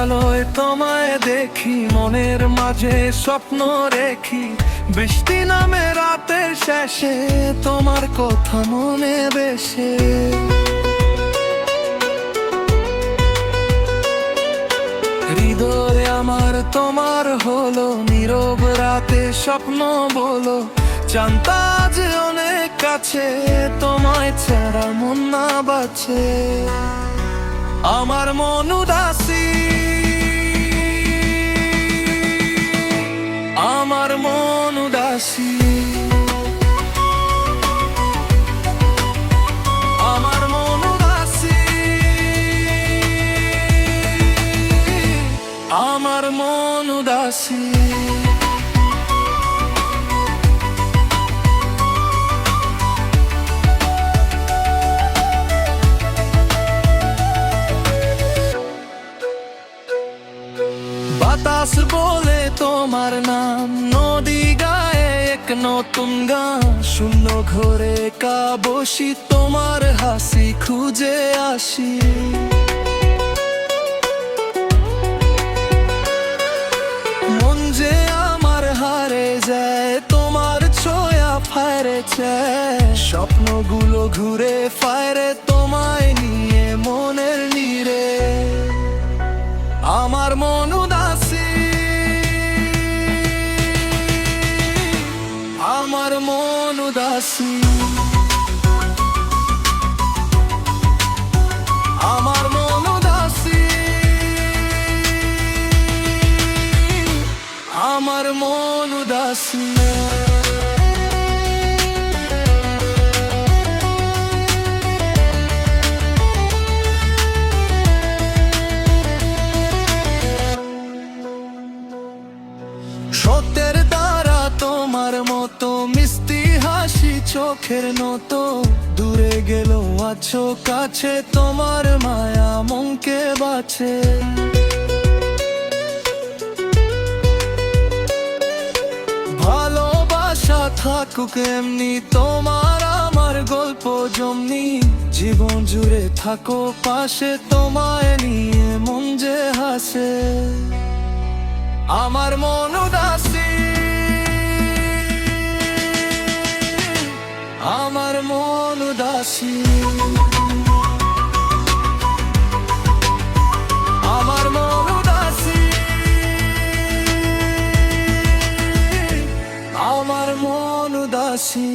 আলোয় তোমায় দেখি, মনের মাঝে স্বপ্ন রেখি। বৃষ্টি নামে রাতের শেষে তোমার কথা মনে বেশে। হৃদয় আমার তোমার হলো, নীরব রাতে স্বপ্ন বলো। জানতা যে অনেক কাছে, তোমায় ছাড়া মন না বাঁচে। আমার মন উদাসী, আমার মন উদাসী, আমার মন উদাসী, আমার মন উদাসী। বাতাস বলে তোমার নাম, নদী গায়ে এক নতুন গান। শূন্য ঘরে কা বসি, তোমার হাসি খুঁজে আসি। মন যে আমার হারে যায়, তোমার ছোঁয়া ফায়রে চায়। স্বপ্নগুলো ঘুরে ফায়রে তোমায় নিয়ে মনের নীরে। আমার মন উদাসী, আমার মন উদাসী, আমার মন উদাসী, আমার মন উদাসী। সত্যের দ্বারা তোমার মতো মিষ্টি হাসি চোখের নত। দূরে গেল আছো কাছে, তোমার মায়া মনকে বাঁচে। ভালোবাসা থাকুক এমনি, তোমার আমার গল্প জমনি। জীবন জুড়ে থাকো পাশে, তোমায় নিয়ে মন যে হাসে। আমার মন উদাসী, আমার মন উদাসী, আমার মন উদাসী, আমার মন উদাসী।